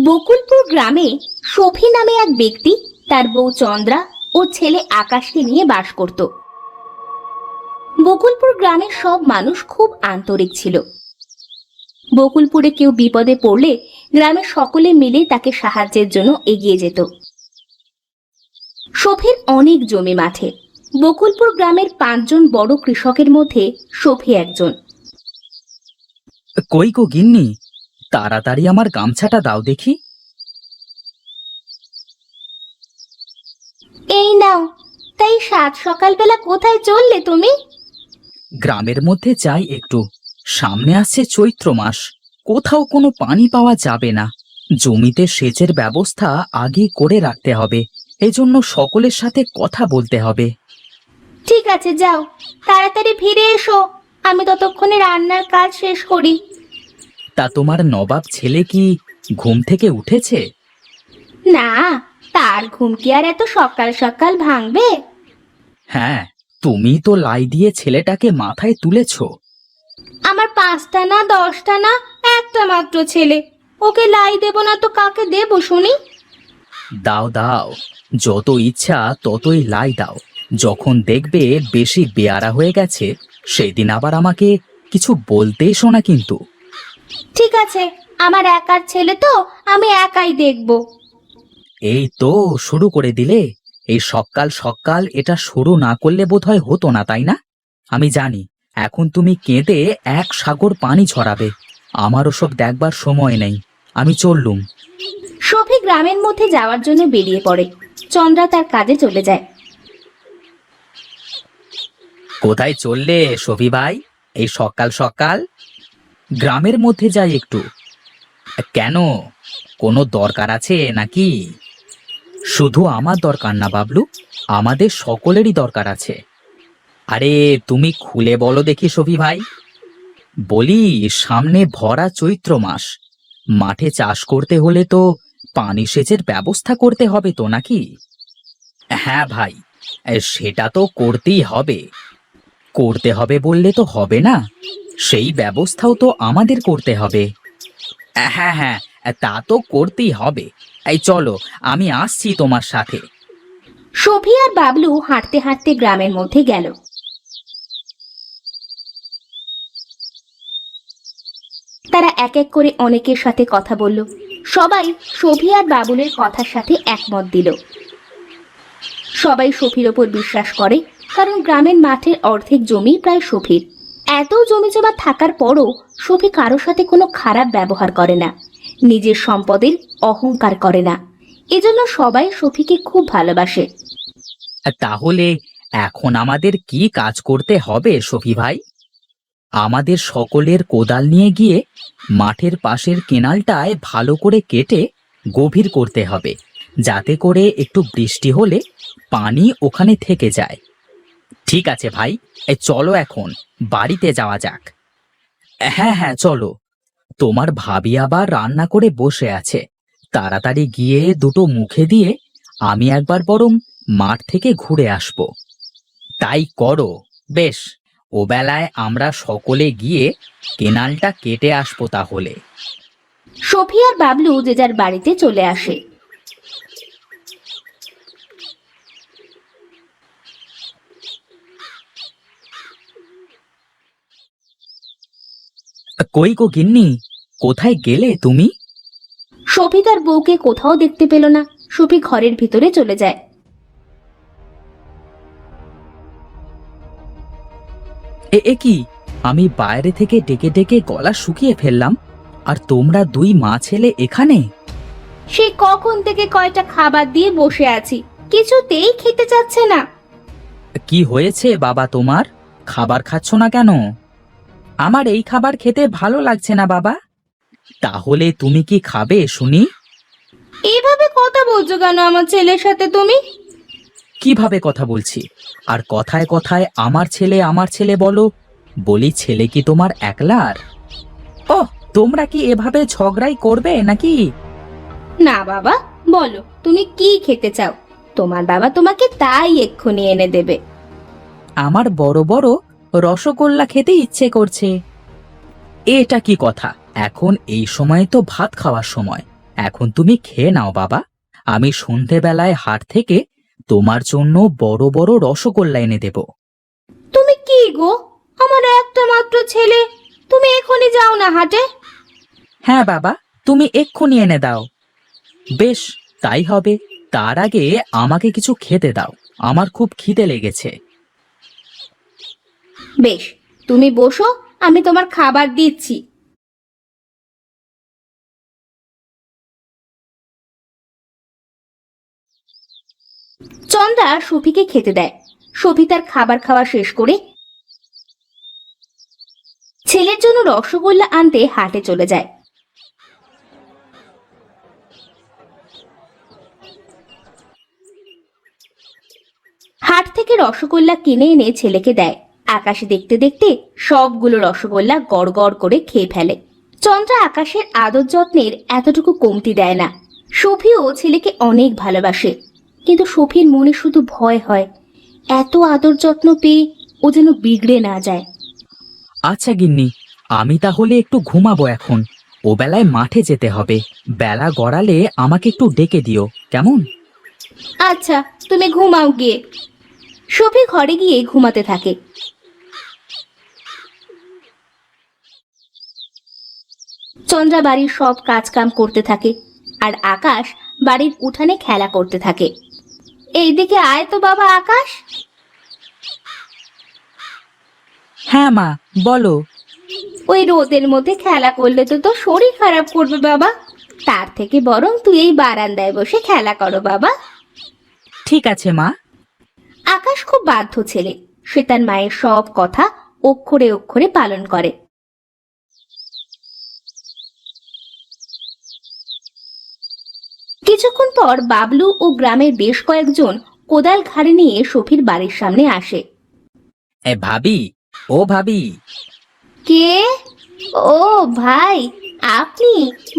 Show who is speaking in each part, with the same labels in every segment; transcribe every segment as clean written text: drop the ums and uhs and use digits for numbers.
Speaker 1: বকুলপুর গ্রামে সফি নামে এক ব্যক্তি তার বউ চন্দ্রা ও ছেলে আকাশকে নিয়ে বাস করত। বকুলপুর গ্রামের সব মানুষ খুব আন্তরিক ছিল। বকুলপুরে কেউ বিপদে পড়লে গ্রামের সকলে মিলে তাকে সাহায্যের জন্য এগিয়ে যেত। সফির অনেক জমি মাঠে। বকুলপুর গ্রামের 5 জন বড় কৃষকের মধ্যে সফি একজন।
Speaker 2: কই গো গিন্নি, তাড়াতাড়ি আমার গামছাটা দাও দেখি।
Speaker 1: এই নাও। তাই সাত সকালবেলা কোথায় চললে তুমি?
Speaker 2: গ্রামের মধ্যে যাই একটু, সামনে আসছে চৈত্র মাস, কোথাও কোনো পানি পাওয়া যাবে না। জমিতে সেচের ব্যবস্থা আগে করে রাখতে হবে, এজন্য সকলের সাথে কথা বলতে হবে।
Speaker 1: ঠিক আছে, যাও, তাড়াতাড়ি ফিরে এসো। আমি ততক্ষণে রান্নার কাজ শেষ করি।
Speaker 2: তা তোমার নবাব ছেলে কি ঘুম থেকে উঠেছে?
Speaker 1: না, তার ঘুম কি আর এত সকাল সকাল ভাঙবে?
Speaker 2: হ্যাঁ, তুমি তো লাই দিয়ে ছেলেটাকে মাথায় তুলেছ।
Speaker 1: আমার 5টা না 10টা না, একটা মাত্র ছেলে। ওকে লাই দেব না তো কাকে দেব শুনি?
Speaker 2: দাও দাও, যত ইচ্ছা ততই লাই দাও। যখন দেখবে বেশি বেয়ারা হয়ে গেছে, সেদিন আবার আমাকে কিছু বলতে এসো না কিন্তু।
Speaker 1: ঠিক আছে, আমার একার ছেলে তো, আমি একাই দেখব।
Speaker 2: এই তো শুরু করে দিলে। এই সকাল সকাল এটা শুরু না করলে বোধহয় হতো না, তাই না? আমি জানি এখন তুমি কেঁদে এক সাগর পানি ছড়াবে। আমার ওসব দেখবার সময় নেই, আমি চললুম।
Speaker 1: সফি গ্রামের মধ্যে যাওয়ার জন্য বেরিয়ে পড়ে। চন্দ্রা তার কাজে চলে যায়।
Speaker 2: কোথায় চললে সফি ভাই, এই সকাল সকাল? গ্রামের মধ্যে যাই একটু। কেন, কোনো দরকার আছে নাকি? শুধু আমার দরকার না বাবলু, আমাদের সকলেরই দরকার আছে। আরে তুমি খুলে বলো দেখি সফি ভাই। বলি, সামনে ভরা চৈত্র মাস, মাঠে চাষ করতে হলে তো পানি সেচের ব্যবস্থা করতে হবে তো নাকি? হ্যাঁ ভাই, সেটা তো করতেই হবে। করতে হবে বললে তো হবে না, সেই ব্যবস্থাও তো আমাদের করতে হবে। হ্যাঁ হ্যাঁ, তা তো করতেই হবে। এই চলো, আমি আসছি তোমার সাথে।
Speaker 1: সফি আর বাবলু হাঁটতে হাঁটতে গ্রামের মধ্যে গেল। তারা এক এক করে অনেকের সাথে কথা বলল। সবাই সফি আর বাবুলের কথার সাথে একমত দিল। সবাই সফির ওপর বিশ্বাস করে, কারণ গ্রামের মাঠের অর্ধেক জমি প্রায় সফির। এত জমি জমা থাকার পরও সফি কারোর সাথে কোনো খারাপ ব্যবহার করে না, নিজের সম্পদের অহংকার করে না। এজন্য সবাই সফিকে খুব ভালোবাসে।
Speaker 2: তাহলে এখন আমাদের কি কাজ করতে হবে সফি ভাই? আমাদের সকলের কোদাল নিয়ে গিয়ে মাঠের পাশের কেনালটায় ভালো করে কেটে গভীর করতে হবে, যাতে করে একটু বৃষ্টি হলে পানি ওখানে থেকে যায়। ঠিক আছে ভাই, চলো এখন বাড়িতে যাওয়া যাক। হ্যাঁ হ্যাঁ চলো। তোমার ভাবি আবার রান্না করে বসে আছে, তাড়াতাড়ি গিয়ে দুটো মুখে দিয়ে আমি একবার বরং মাঠ থেকে ঘুরে আসব। তাই করো। বেশ, ও বেলায় আমরা সকলে গিয়ে কেনালটা কেটে আসবো তাহলে।
Speaker 1: সফি আর বাবলু যে যার বাড়িতে চলে আসে।
Speaker 2: কই গো গিন্নি, কোথায় গেলে তুমি?
Speaker 1: সফি তার বউকে কোথাও দেখতে পেল না। সফি ঘরের ভিতরে চলে যায়।
Speaker 2: এ কি, আমি বাইরে থেকে ডেকে ডেকে গলা শুকিয়ে ফেললাম, আর তোমরা দুই মা ছেলে এখানে?
Speaker 1: সে কখন থেকে কয়টা খাবার দিয়ে বসে আছি, কিছুতেই খেতে চাচ্ছে না।
Speaker 2: কি হয়েছে বাবা তোমার, খাবার খাচ্ছ না কেন? আমার এই খাবার খেতে ভালো লাগছে না বাবা। তাহলে তুমি কি খাবে শুনি?
Speaker 1: এইভাবে কথা বলছো কেন আমার ছেলের সাথে তুমি?
Speaker 2: কিভাবে কথা বলছি? আর কথায় কথায় আমার ছেলে বলো? বলি, ছেলে কি তোমার একলার? ও, তোমরা কি এভাবে ঝগড়াই করবে নাকি?
Speaker 1: না বাবা, বলো তুমি কি খেতে চাও, তোমার বাবা তোমাকে তাই এক্ষুনি এনে দেবে।
Speaker 2: আমার বড় বড় রসগোল্লা খেতে ইচ্ছে করছে। এটা কি কথা, এখন এই সময় তো ভাত খাওয়ার সময়। এখন তুমি খেয়ে নাও বাবা। আমি সন্ধেবেলায় হাট থেকে তোমার জন্য বড় বড় রসগোল্লা এনে দেব।
Speaker 1: তুমি কি গো, আমার একটা মাত্র ছেলে, তুমি এখনই যাও না হাটে?
Speaker 2: হ্যাঁ বাবা, তুমি এক্ষুনি এনে দাও। বেশ, তাই হবে। তার আগে আমাকে কিছু খেতে দাও, আমার খুব খিদে লেগেছে।
Speaker 1: বেশ, তুমি বসো, আমি তোমার খাবার দিচ্ছি। চন্দ্রা সফিকে খেতে দেয়। সফি তার খাবার খাওয়া শেষ করে ছেলের জন্য রসগোল্লা আনতে হাটে চলে যায়। হাট থেকে রসগোল্লা কিনে এনে ছেলেকে দেয়। আকাশে দেখতে দেখতে সবগুলো রসগোল্লা গড় গড় করে খেয়ে ফেলে। চন্দ্রা আকাশের আদর যত্নের এতটুকু কমতি দেয় না। সফিও ছেলেকে অনেক ভালোবাসে, কিন্তু সফির মনে শুধু ভয় হয়, এত আদর যত্ন পেয়ে ও যেন বিগড়ে না যায়।
Speaker 2: আচ্ছা গিন্নি, আমি তাহলে একটু ঘুমাবো এখন। ও বেলায় মাঠে যেতে হবে। বেলা গড়ালে আমাকে একটু ডেকে দিও, কেমন?
Speaker 1: আচ্ছা, তুমি ঘুমাও গিয়ে। সফি ঘরে গিয়ে ঘুমাতে থাকে। চন্দ্রা বাড়ির সব কাজ কাম করতে থাকে, আর আকাশ বাড়ির উঠানে খেলা করতে থাকে। এইদিকে আয় তো বাবা আকাশ।
Speaker 2: হ্যাঁ মা, বলো।
Speaker 1: ওই রোদের মধ্যে খেলা করলে তো তোর শরীর খারাপ করবে বাবা, তার থেকে বরং তুই এই বারান্দায় বসে খেলা করো বাবা।
Speaker 2: ঠিক আছে মা।
Speaker 1: আকাশ খুব বাধ্য ছেলে, সে তার মায়ের সব কথা অক্ষরে অক্ষরে পালন করে। কিছুক্ষণ পর বাবলু ও গ্রামের বেশ কয়েকজন কোদাল ঘাড়ে নিয়ে সফির বাড়ির সামনে আসে।
Speaker 2: ভাবি, ও ভাবি।
Speaker 1: কে? ও ভাই, আপনি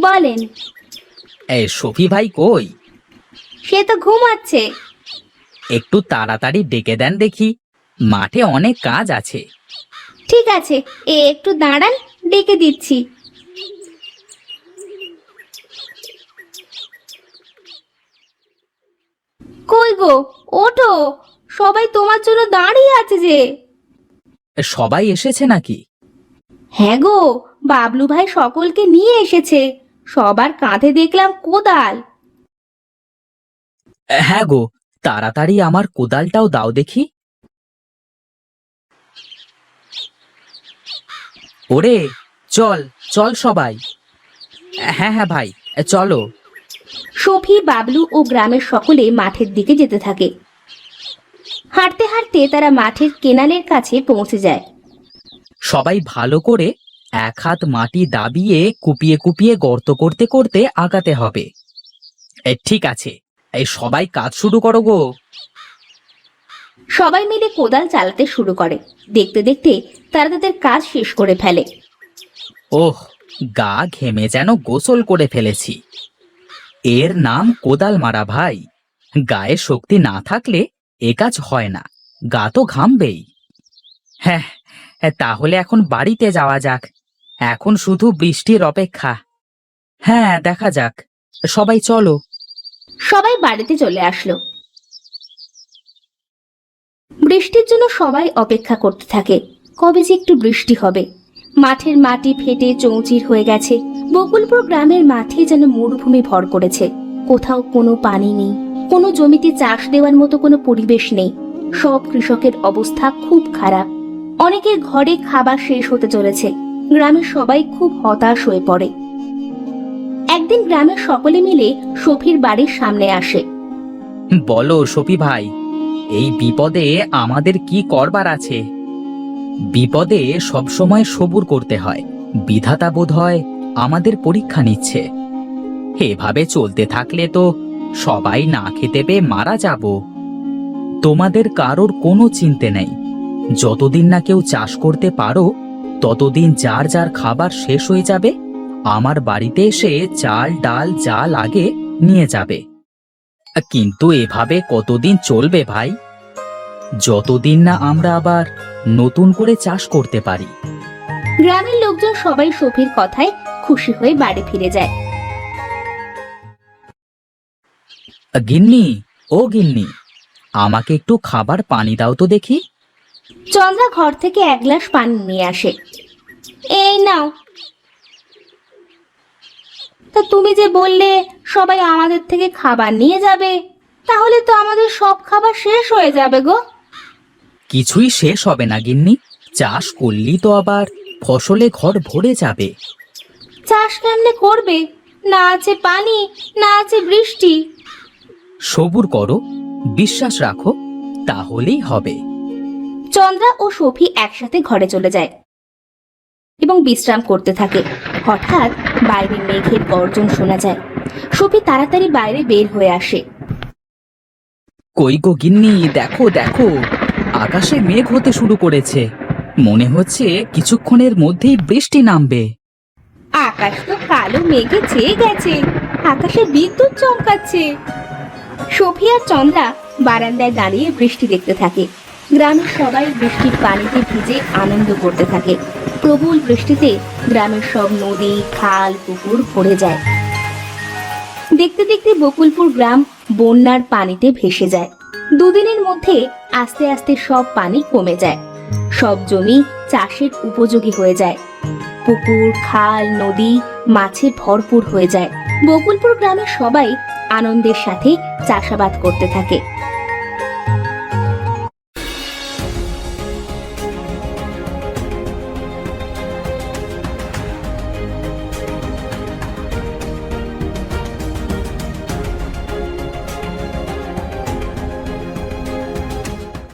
Speaker 1: বলেন।
Speaker 2: সফি ভাই কই?
Speaker 1: সে তো ঘুমাচ্ছে।
Speaker 2: একটু তাড়াতাড়ি ডেকে দেন দেখি, মাঠে অনেক কাজ আছে।
Speaker 1: ঠিক আছে, একটু দাঁড়ান, ডেকে দিচ্ছি। কই গো, ওঠো, সবাই তোমার জন্য দাঁড়িয়ে আছে যে।
Speaker 2: সবাই এসেছে নাকি?
Speaker 1: হ্যাঁ গো, বাবলু ভাই সকলকে নিয়ে এসেছে। সবার কাঁধে দেখলাম কোদাল।
Speaker 2: হ্যাঁ গো, তাড়াতাড়ি আমার কোদালটাও দাও দেখি। ওরে, চল চল সবাই। হ্যাঁ হ্যাঁ ভাই, চলো।
Speaker 1: সফি, বাবলু ও গ্রামের সকলে মাঠের দিকে যেতে থাকে। হাঁটতে হাঁটতে তারা মাঠের কেনালের কাছে পৌঁছে যায়।
Speaker 2: সবাই ভালো করে এক হাত মাটি দাবিয়ে কুপিয়ে কুপিয়ে গর্ত করতে করতে আগাতে হবে। ঠিক আছে, এই সবাই কাজ শুরু করো গো।
Speaker 1: সবাই মিলে কোদাল চালাতে শুরু করে। দেখতে দেখতে তারা তাদের কাজ শেষ করে ফেলে।
Speaker 2: ওহ, গা ঘেমে যেন গোসল করে ফেলেছি। এর নাম কোদাল মারা ভাই। গায়ে শক্তি না থাকলে এ কাজ হয় না, গা তো ঘামবেই। হ্যাঁ, তাহলে এখন বাড়িতে যাওয়া যাক। এখন শুধু বৃষ্টির অপেক্ষা। হ্যাঁ, দেখা যাক। সবাই চলো।
Speaker 1: সবাই বাড়িতে চলে আসলো। বৃষ্টির জন্য সবাই অপেক্ষা করতে থাকে, কবে যে একটু বৃষ্টি হবে। মাঠের মাটি ফেটে চৌচির হয়ে গেছে। বকুলপুর গ্রামের মাঠে যেন মরুভূমি ভর করেছে। কোথাও কোনো পানি নেই, কোনো জমিতে চাষ দেওয়ার মতো কোনো পরিবেশ নেই। সব কৃষকের অবস্থা খুব খারাপ। অনেকের ঘরে খাবার শেষ হতে চলেছে। গ্রামের সবাই খুব হতাশ হয়ে পড়ে। একদিন গ্রামের সকলে মিলে সফির বাড়ির সামনে আসে।
Speaker 2: বলো সফি ভাই, এই বিপদে আমাদের কি করবার আছে? বিপদে সবসময় সবুর করতে হয়। বিধাতা বোধ হয় আমাদের পরীক্ষা নিচ্ছে। এভাবে চলতে থাকলে তো সবাই না খেতে পেয়ে মারা যাব। তোমাদের কারোর কোনো চিন্তা নেই। যতদিন না কেউ চাষ করতে পারো, ততদিন যার যার খাবার শেষ হয়ে যাবে, আমার বাড়িতে এসে চাল ডাল যা লাগে নিয়ে যাবে। কিন্তু এভাবে কতদিন চলবে ভাই? যতদিন না আমরা আবার নতুন করে চাষ করতে পারি।
Speaker 1: গ্রামের লোকজন সবাই সফির কথায় খুশি হয়ে বাড়ি ফিরে যায়।
Speaker 2: গিন্নি, ও গিন্নি, আমাকে একটু খাবার পানি দাও তো দেখি।
Speaker 1: চন্দ্রা ঘর থেকে এক গ্লাস পানি নিয়ে আসে। এই নাও। তা তুমি যে বললে সবাই আমাদের থেকে খাবার নিয়ে যাবে, তাহলে তো আমাদের সব খাবার শেষ হয়ে যাবে গো।
Speaker 2: কিছুই শেষ হবে না গিন্নি, চাষ করলি তো আবার ফসলে ঘর ভরে যাবে।
Speaker 1: চাষ কেমনে করবে? না আছে পানি, না আছে বৃষ্টি।
Speaker 2: সবুর করো, বিশ্বাস রাখো, তাহলেই হবে।
Speaker 1: চন্দ্রা ও সফি একসাথে ঘরে চলে যায় এবং বিশ্রাম করতে থাকে। হঠাৎ বাইরে মেঘের গর্জন শোনা যায়। সফি তাড়াতাড়ি বাইরে বের হয়ে আসে।
Speaker 2: কই গো গিন্নি, দেখো দেখো, আকাশে মেঘ হতে শুরু করেছে। মনে হচ্ছে কিছুক্ষণের মধ্যেই বৃষ্টি নামবে।
Speaker 1: আকাশ তো কালো মেঘে ছেয়ে গেছে, আকাশে বিদ্যুৎ চমকাচ্ছে। সফি আর চন্দ্রা বারান্দায় দাঁড়িয়ে বৃষ্টি দেখতে থাকে। গ্রামের সবাই বৃষ্টির পানিতে ভিজে আনন্দ করতে থাকে। প্রবল বৃষ্টিতে গ্রামের সব নদী, খাল, পুকুর ভরে যায়। দেখতে দেখতে বকুলপুর গ্রাম বন্যার পানিতে ভেসে যায়। দুদিনের মধ্যে আস্তে আস্তে সব পানি কমে যায়। সব জমি চাষের উপযোগী হয়ে যায়। পুকুর, খাল, নদী মাছে ভরপুর হয়ে যায়। বকুলপুর গ্রামের সবাই আনন্দের সাথে চাষাবাদ করতে থাকে।